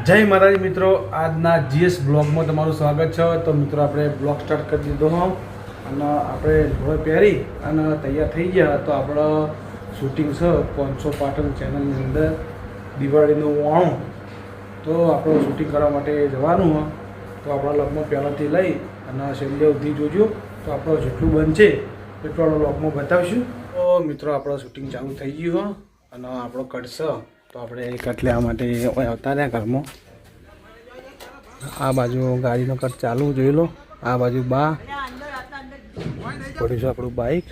જય માતાજી મિત્રો, આજના જીએસ બ્લોગમાં તમારું સ્વાગત છે। તો મિત્રો આપણે બ્લોગ સ્ટાર્ટ કરી દીધો હોમ અને આપણે ઢોળ પહેરી અને તૈયાર થઈ ગયા। તો આપણે શૂટિંગ છે 500 પાટણ ચેનલની અંદર દિવાળીનું વાણું। તો આપણે શૂટિંગ કરવા માટે જવાનું હોય તો આપણા બ્લોગમાં પહેલાંથી લઈ અને છેલ્લે સુધી જોજો। તો આપણો જેટલું બનશે એટલું આપણે બ્લોગમાં બતાવીશું। તો મિત્રો આપણો શૂટિંગ ચાલુ થઈ ગયું હોય અને આપણો કટ છે। તો આપણે કટ લેવા માટે આવતા રહ્યા ઘરમાં। આ બાજુ ગાડીનો કટ ચાલુ જોઈ લો। આ બાજુ બા પડ્યું છે આપણું બાઇક,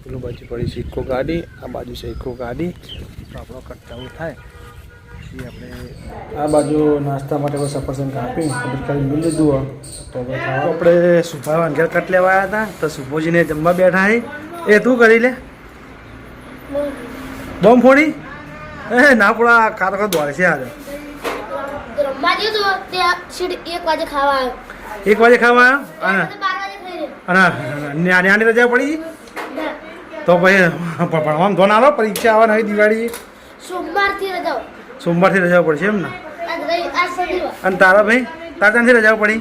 પેલું બાજુ પડી છે ઇકો ગાડી, આ બાજુ છે ઇકો ગાડી। તો આપણો કટ ચાલુ થાય પછી આપણે આ બાજુ નાસ્તા માટે સફરજન કાપી કરી મિલ લીધું। તો આપણે સુભાવાન ઘેર કટ લેવા આવ્યા હતા। તો સુભોજીને જમવા બેઠા છે। એ તું કરી લે બોમ્બ ફોડી ના પડા કાતો દોડે છે આજે 1 વાગે ખાવા 1 વાગે ખાવા અને ન્યાની રજા પડી તો પછી ભણવામાં ધોન આલો પરીક્ષા આવવા નહીં દિવાળી સોમવારથી રજા પડશે એમ ને। અને તારા ભાઈ તારથી રજા પડી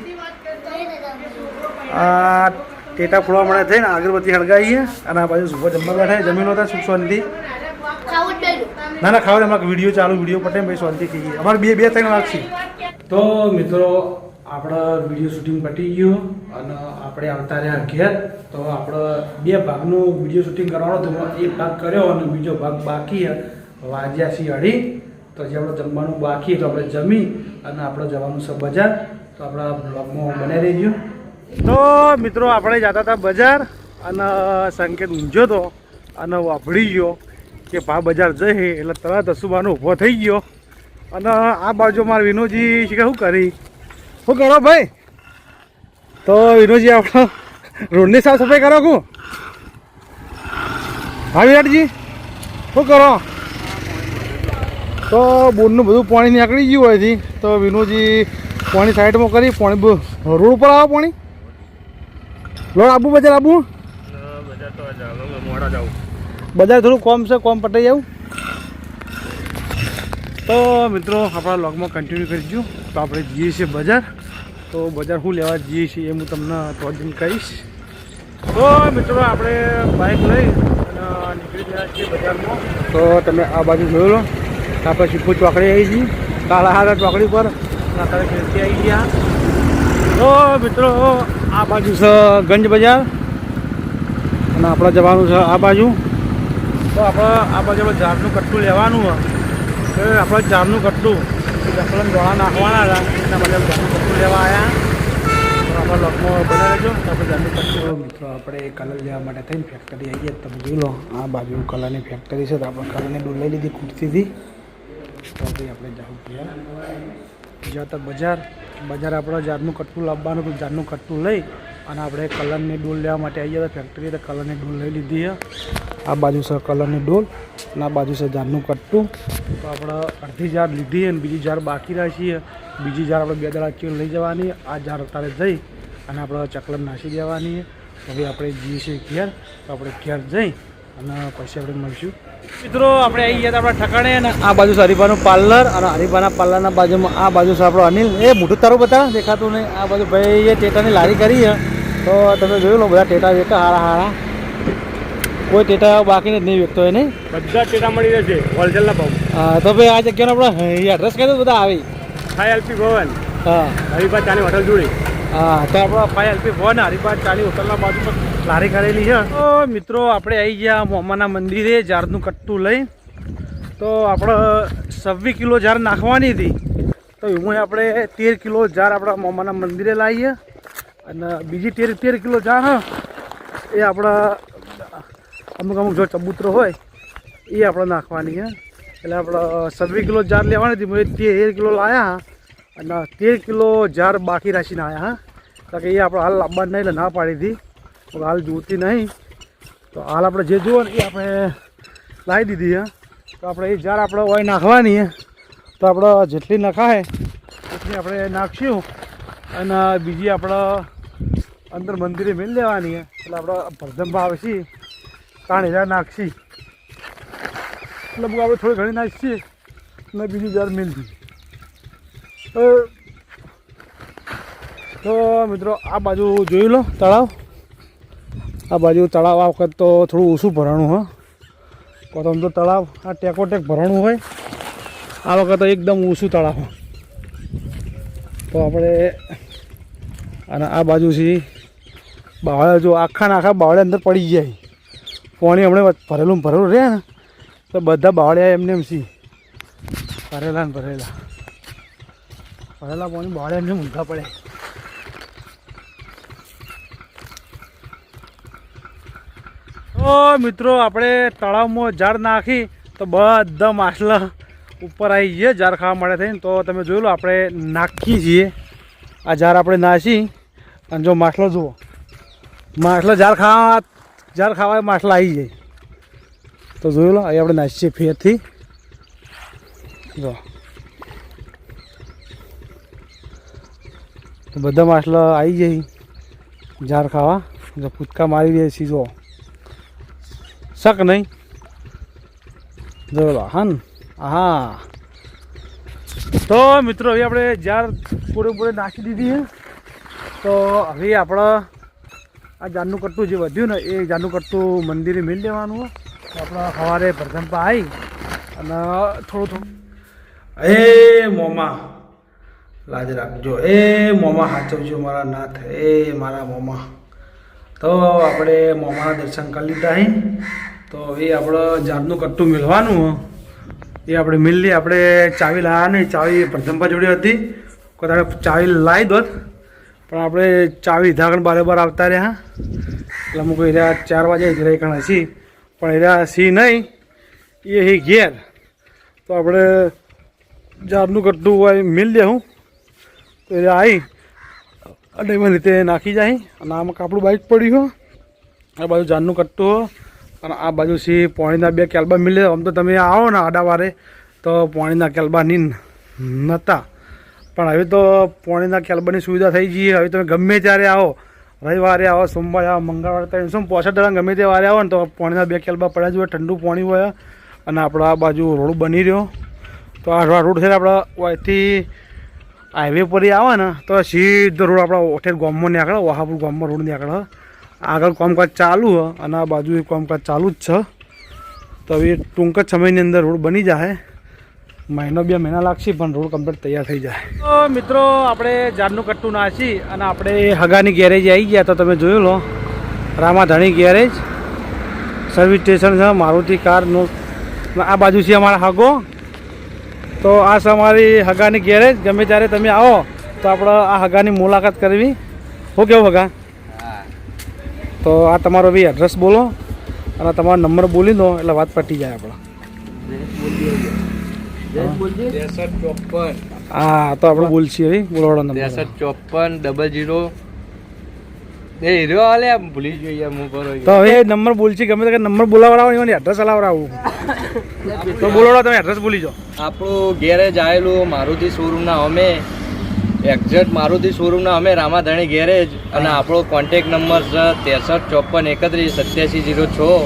આ ટેટા ફોડવા મળે થઈને અગરબત્તી સળગાવીએ અને આ બાજુ સુપર જમવા બેઠા જમીન હતા સુખ શાંતિ ના ના ખાવા અમારે વિડીયો ચાલુ વિડીયો પટે ભાઈ શાંતિ કહીએ અમારે બે 3 લાગશે। તો મિત્રો આપણા વિડીયો શૂટિંગ પટી ગયું અને આપણે આવતા રહ્યા ઘેર। તો આપણે 2 ભાગનું વિડીયો શૂટિંગ કરવાનો તો એક ભાગ કર્યો અને બીજો ભાગ બાકી વાગ્યા છે 2:30। તો જે આપણે જમવાનું બાકી તો આપણે જમી અને આપણે જવાનું છે બજાર। તો આપણા બ્લોગમાં બનાવી રહીજો। તો મિત્રો આપણે જતા હતા બજાર અને સંકેત ઊંઝો હતો અને વાપરી ગયો કે ભા બજાર જઈએ એટલે તરત અસુબાનો ઊભો થઈ ગયો અને આ બાજુ મારા વિનોદજી શું કરી શું કરો ભાઈ? તો વિનોદજી આપણો રોડની સાફ સફાઈ કરો કું? હા વિરાટજી શું કરો? તો બોરનું બધું પાણી નીકળી ગયું હોય તો વિનોદજી પાણી સાઈડમાં કરી પાણી રોડ ઉપર આવો પાણી લોડ આબુ બજાર આબુ બજાર થોડું કોમ છે કોમ પટાઈ જાઉં। તો મિત્રો આપણા વ્લોગમાં કન્ટિન્યુ કરીશું। તો આપણે જઈએ છીએ બજાર। તો બજાર શું લેવા જઈએ છીએ એ હું તમને થોડી કહીશ। તો મિત્રો આપણે બાઇક લઈ અને નીકળી ગયા છીએ બજારમાં। તો તમે આ બાજુ જોઈ લો આપણે શીખો ચોકડી આવી છીએ કાળાહારા ચોકડી પર અત્યારે ખેલથી આવી ગયા। તો મિત્રો આ બાજુ છે ગંજ બજાર અને આપણે જવાનું છે આ બાજુ। તો આપણે આ બાજુ આપણે ઝાડનું કટ્ટું લેવાનું હોય તો આપણે ઝાડનું કટ્ટું આપણે દોડા નાખવાના હતા એના માટે ઝાડનું કટ્ટું લેવા આવ્યા। તો આપણા લોકમાં બનાવી લેજો તો આપણે ઝાડનું કટ્ટું મિત્રો આપણે કલર લેવા માટે થઈને ફેક્ટરી આવી ગયા। તમે જોઈ લો આ બાજુ કલરની ફેક્ટરી છે। તો આપણે કલરની ડોલ લઈ લીધી ખુરશીથી। તો આપણે જવું જતા બજાર આપણે ઝાડનું કટ્ટું લાવવાનું તો ઝાડનું કટ્ટું લઈ અને આપણે કલરની ડોલ લેવા માટે આવી ગયા ફેક્ટરી। તો કલરની ડોલ લઈ લીધી છે। આ બાજુ છે કલરની ડોલ અને આ બાજુ છે ઝાડનું કટ્ટું। તો આપણે અડધી ઝાડ લીધી અને બીજી ઝાડ બાકી રાખીએ। બીજી ઝાડ આપણે 2 દાડા ચીર લઈ જવાની। આ ઝાડ અત્યારે જઈ અને આપણે ચકલમ નાસી દેવાની। હવે આપણે જઈએ છીએ ઘેર। તો આપણે ઘેર જઈ અને પછી આપણે મળીશું। મિત્રો આપણે આવી ગયા આપણા ઠકાણે અને આ બાજુ છે હરીફાનું પાર્લર અને હરીફાના પાર્લરના બાજુમાં આ બાજુ છે આપણો અનિલ। એ મોટું તારું બતાવે દેખાતું નહીં। આ બાજુ ભાઈ એ ટેટાની લારી કરી છે। તો તમે જોયું લો બધા ટેટા વેચતા હારા કોઈ ટેટા બાકી નહીં વેચતો હોય નહીં બધા ટેટા મળી રહેશે હોલસેલના ભાવ। હા તો ભાઈ આ જગ્યાનો આપણે એડ્રેસ કહી દો બધા આવી 5 LP ભવન હા હરિભા ચાની હોટલ જોડી। હા તો આપણે 5 LP ભવન હરિભા ચાની હોટલના બાજુમાં લારી કરેલી છે। તો મિત્રો આપણે આવી ગયા મોમાના મંદિરે ઝાડનું કટ્ટું લઈ। તો આપણે 26 કિલો ઝાડ નાખવાની હતી તો એમાં આપણે 13 કિલો ઝાડ આપણા મોમાના મંદિરે લાવીએ અને બીજી 13 કિલો ઝાડ એ આપણા અમુક જો ચબૂતરો હોય એ આપણે નાખવાની છે। એટલે આપણે 26 કિલો ઝાડ લેવાની હતી મેં 13 કિલો લાવ્યા અને 13 કિલો ઝાડ બાકી રાખીને આવ્યા। કારણ કે એ આપણે હાલ લાવવાનું નહીં એટલે ના પાડી હતી હાલ જોતી નહીં। તો હાલ આપણે જે જુઓ ને એ આપણે લાવી દીધી છે। તો આપણે એ ઝાડ આપણે હોય નાખવાની તો આપણે જેટલી નખાય એટલી આપણે નાખશું અને બીજી આપણે અંદર મંદિરે મેળ લેવાની એટલે આપણે ભરધંભા આવશે 3000 નાખશી એટલે આપણે થોડી ઘણી નાખીએ અને બીજી जार मिल दी। તો મિત્રો આ બાજુ જોઈ લો તળાવ. આ બાજુ તળાવ આ વખત તો થોડું ઓછું ભરાણું હા. પ્રથમ તો તળાવ આ ટેકોટેક ભરાણું હોય, આ વખત તો એકદમ ઓછું તળાવ. તો આપણે અને આ બાજુથી બાવળે જો આખા બાવળે અંદર પડી જાય. પાણી હમણાં ભરેલું રહે ને તો બધા બાવળ્યા એમને એમ સી ભરેલા ને ભરેલા પાણી બાવળે એમને ઊંઘા પડે. તો મિત્રો આપણે તળાવમાં ઝાડ નાખી તો બધા માછલા ઉપર આવી જઈએ ઝાડ ખાવા માટે થઈને. તો તમે જોઈ લો આપણે નાખીએ છીએ આ ઝાડ આપણે નાખી અને જો માછલો જુઓ, માછલા ઝાડ ખાવા માછલા આવી જાય. તો જોઈ લો અહીં આપણે નાખીએ ફેરથી. જો બધા માછલા આવી જાય ઝાડ ખાવા. જો કૂદકા મારી દે છે જો શક નહીં. જોઈ લો હા. તો મિત્રો હવે આપણે ઝાડ પૂરેપૂરે નાખી દીધી છે. તો હવે આપણે આ ઝાડનું કટ્ટું જે વધ્યું ને એ ઝાડનું કટ્ટું મંદિરે મેળ દેવાનું હોય. તો આપણે સવારે પ્રથમપા આવી અને થોડું એ મોમા લાજ રાખજો, એ મોમા સાચવજો મારા નાથ, એ મારા મોમા. તો આપણે મોમાના દર્શન કરી લીધા અહીં. તો એ આપણે ઝાડનું કટ્ટું મેળવાનું એ આપણે મિલ લઈએ. આપણે ચાવી લાવ્યા નહીં, ચાવી પ્રથમપા જોડે હતી. કદાચ ચાવી લાવી દોત પણ આપણે ચાવી લીધા આગળ બરાબર આવતા રહ્યા. એટલે અમુક એરિયા 4 વાગે જ રહી કણ હસી પણ એરિયા સી નહીં એ ઘેર. તો આપણે ઝાડનું કટ્ટું હોય મિલ દે હું તો એરિયા આવી અને એમાં રીતે નાખી જાય. અને આમાં કાપડું બાઈક પડ્યું હોય, આ બાજુ ઝાડનું કટ્ટું હોય અને આ બાજુ સી પાણીના 2 કેલબા મિલે. આમ તો તમે આવો ને આડાવારે તો પાણીના કેલબા નહોતા પણ હવે તો પાણીના કેલબાની સુવિધા થઈ ગઈ. હવે તમે ગમે ત્યારે આવો, રવિવારે આવો, સોમવારે આવો, મંગળવારે 365 ગમે તે વારે આવો ને તો પાણીના 2 કેલબા પડ્યા જ હોય, ઠંડુ પાણી હોય. અને આપણે આ બાજુ રોડ બની રહ્યો. તો આ રોડ છે આપણે અહીંથી હાઈવે પર આવે ને તો સીધો રોડ આપણા ઓઠેર ગામમાં નીકળે, વહાપુર ગામમાં રોડ નીકળે. આગળ કામકાજ ચાલુ હોય અને આ બાજુ કામકાજ ચાલુ જ છે. તો હવે ટૂંક જ સમયની અંદર રોડ બની જાય. 1-2 મહિના લાગશે પણ રોડ કમ્પ્લીટ તૈયાર થઈ જાય. તો મિત્રો આપણે ઝાડનું કટ્ટું નાખી અને આપણે હગાની ગેરેજ આવી ગયા. તો તમે જોયું લો રામાધાણી ગેરેજ સર્વિસ સ્ટેશન છે મારુતિ કારનું. આ બાજુ છે અમારા હગો. તો આ છે અમારી હગાની ગેરેજ. ગમે ત્યારે તમે આવો તો આપણે આ હગાની મુલાકાત કરવી. હું કેવું હગા? તો આ તમારો બી એડ્રેસ બોલો અને તમારો નંબર બોલી દો એટલે વાત પટી જાય આપણે. હા તો આપણે બોલશીએ હવે. બોલવાડો નંબર 635400 એ હીરો આલે ભૂલી જોઈએ હું કરો. તો હવે નંબર બોલશી ગમે તે નંબર બોલાવડાવો ને એડ્રેસ હલાવડાવું. તો બોલવાડો તમે એડ્રેસ ભૂલી જાઓ. આપણું ગેરેજ આવેલું મારુતિ શોરૂમના અમે એક્ઝેક્ટ મારુતિ શોરૂમના અમે રામાધાણી ગેરેજ. અને આપણો કોન્ટેક નંબર છે 6354318706.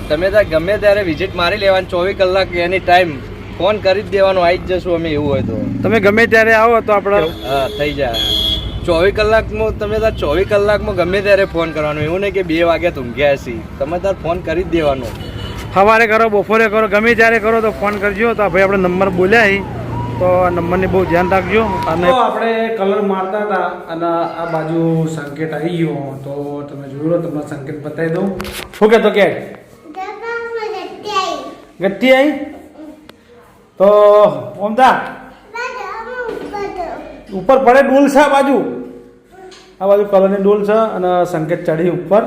તમે ત્યાં ગમે ત્યારે વિઝિટ મારી લેવાની. 24 કલાક એની ટાઈમ ફોન કરી જ દેવાનો, આવી જ જશું અમે. એવું હોય તો તમે ગમે ત્યારે આવો તો આપણે હા થઈ જાય. 24 કલાકમાં તમે ત્યાં 24 કલાકમાં ગમે ત્યારે ફોન કરવાનો. એવું નહીં કે 2 વાગ્યા ઊંઘ્યા હશે, તમે ત્યાં ફોન કરી જ દેવાનો. સવારે કરો, બપોરે કરો, ગમે ત્યારે કરો તો ફોન કરજો. તો ભાઈ આપણે નંબર બોલ્યા તો આ નંબરની બહુ ધ્યાન રાખજો. અને આપણે કલર મારતા હતા અને આ બાજુ સંકેત આવી ગયો. તો તમે જોયું લો, તમને સંકેત બતાવી દઉં. શું કહેતો કે ગટ્ટી આવી તો ઓમદા ઉપર પડે ડોલ છે. આ બાજુ કલરની ડોલ છે અને સંકેત ચડી ઉપર.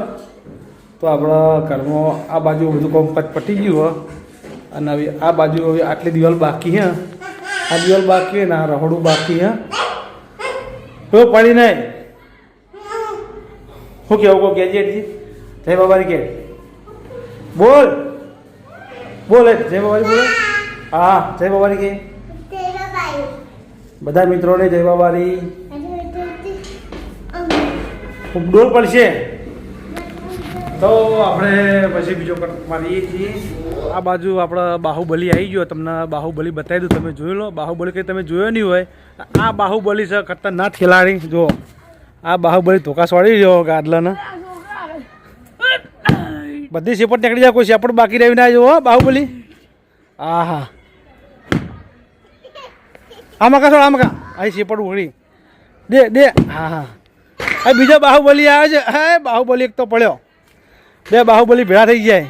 તો આપણા ઘરમાં આ બાજુ બધું કામકાજ પટી ગયું હોય અને હવે આ બાજુ હવે આટલી દિવાલ બાકી હે, આ દિવાલ બાકી હે ને આ રહોડું બાકી હે. તો પડી નહીં. શું કેવું કહો કેજેટજી? જય બાબારી કે બોલ બોલ જય બાબારી બોલે. હા જય બાબારી કે બધા મિત્રોને જય બાબારી. ડોલ પડશે તો આપણે પછી બીજો કટ મારીએ છીએ. આ બાજુ આપણે બાહુબલી આવી ગયો. તમને બાહુબલી બતાવી દઉં, તમે જોઈ લો. બાહુબલી કંઈ તમે જોયો નહીં હોય. આ બાહુબલી છે ખતરનાક ખેલાડી. જો આ બાહુબલી ધોકા સોડી રહ્યો ગાદલાને. બધી સેપટ નીકળી જાય, કોઈ સેપટ બાકી રહી ના જો બાહુબલી. હા હા આમાં કા છોડ, આમાં કા આ સેપટ ઉઘડી દે દે. હા હા આ બીજો બાહુબલી આવે છે. હા બાહુબલી એક તો પડ્યો. બે બાહુબલી ભેળા થઈ જાય.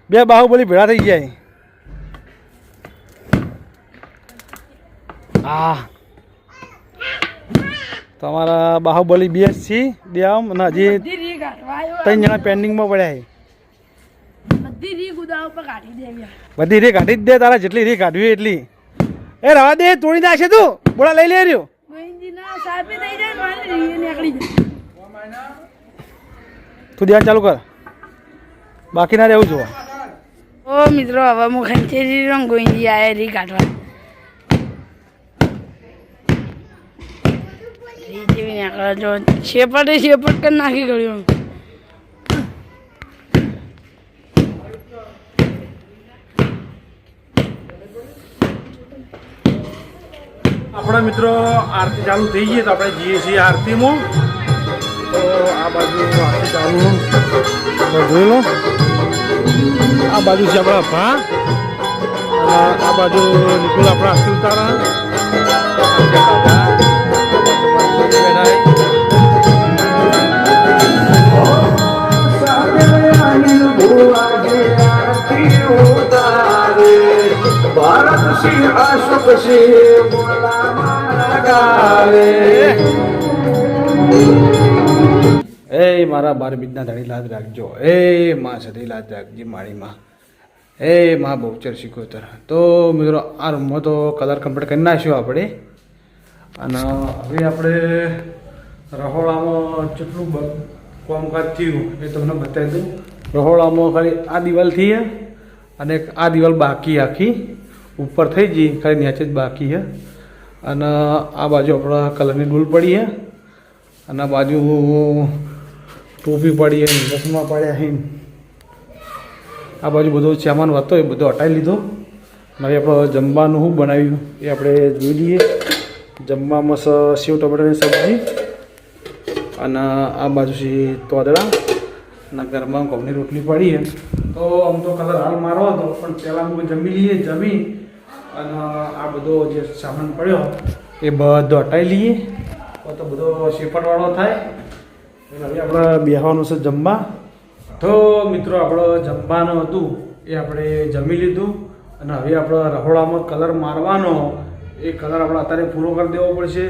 બે બાહુબલી ભેળા થઈ જાય. હા તમારા બાહુબલી બે છે. બે આમ અને હજી 3 જણા પેન્ડિંગમાં પડ્યા છે. બધી રી કાઢી જ દે. તારા જેટલી રી કાઢવી એટલી. એ રવા દે, તોડી નાખશે તું. બોલા લઈ લે રહ્યો. તું ધ્યાન ચાલુ કર, બાકી ના રહેવું જોવા. ઓ મિત્રો, હવે હું ખંચેરી ગોઈંદી આયા રી કાઢવા. રી જેવી નીકળે જો શેપટ કરી નાખી ગયું. આપણા મિત્રો આરતી ચાલુ થઈ ગઈ તો આપણે જઈએ છીએ આરતીમાં. તો આ બાજુ આરતી ચાલુ જોઈ લો. આ બાજુ છે આપણા ભા અને આ બાજુ નિકુલ આપણા આરતી ઉતારા. ભારત સિંહ અશોક સિંહ એ મારા 12 બીજના ધણી લાજ રાખજો. એ માં સદી લાજ રાખજે મારી માં. એ માં બહુચર શીખોતર. તો મિત્રો આ રૂમમાં તો કલર કમ્પ્લીટ કરી નાખ્યો આપણે. અને હવે આપણે રહોડામાં જેટલું કામકાજ થયું એ તમને બતાવી દઉં. રહોડામાં ખાલી આ દિવાલ થઈ અને આ દિવાલ બાકી આખી ઉપર થઈ ગઈ, ખાલી નીચે જ બાકી છે. અને આ બાજુ આપણા કલરની ડૂલ પડી છે અને આ બાજુ ટોપી પડી છે, ચશ્મા પડ્યા છે. આ બાજુ બધો સામાન હતો એ બધો હટાવી લીધો. હવે આપણે જમવાનું શું બનાવ્યું એ આપણે જોઈ લઈએ. જમવામાં સેવ ટમેટાની સબ્જી અને આ બાજુ છે તોદડા અને ગરમા ઘઉંની રોટલી પડી છે. તો આમ તો કલર હાલ મારો હતો પણ પહેલાં અમે જમી લઈએ. જમી અને આ બધો જે સામાન પડ્યો એ બધો હટાવી લઈએ તો બધો શેપટવાળો થાય. હવે આપણે બેસવાનું છે જમવા. તો મિત્રો આપણે જમવાનું હતું એ આપણે જમી લીધું અને હવે આપણે રહોડામાં કલર મારવાનો એ કલર આપણે અત્યારે પૂરો કરી દેવો પડશે.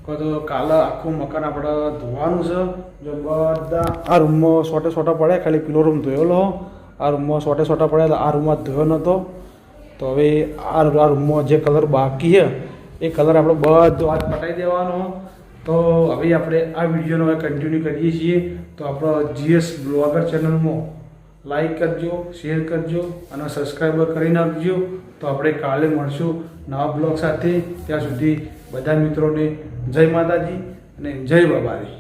તો કાલે આખું મકાન આપણે ધોવાનું છે. જો બધા આ રૂમમાં સોટે સોટા પડ્યા, ખાલી પેલો રૂમ ધોયેલો. આ રૂમમાં સોટે સોટા પડ્યા, આ રૂમમાં ધોયો નહોતો. તો હવે આ રૂમમાં જે કલર બાકી છે એ કલર આપણે બધો આજ પટાઈ દેવાનો. તો હવે આપણે આ વિડીયોનો હવે કન્ટિન્યુ કરીએ છીએ. તો આપણો GS બ્લોગર ચેનલમાં લાઈક કરજો, શેર કરજો અને સબસ્ક્રાઈબર કરી નાખજો. તો આપણે કાલે મળશું નવા બ્લોગ સાથે. ત્યાં સુધી બધા મિત્રોને જય માતાજી અને જય બાબારી.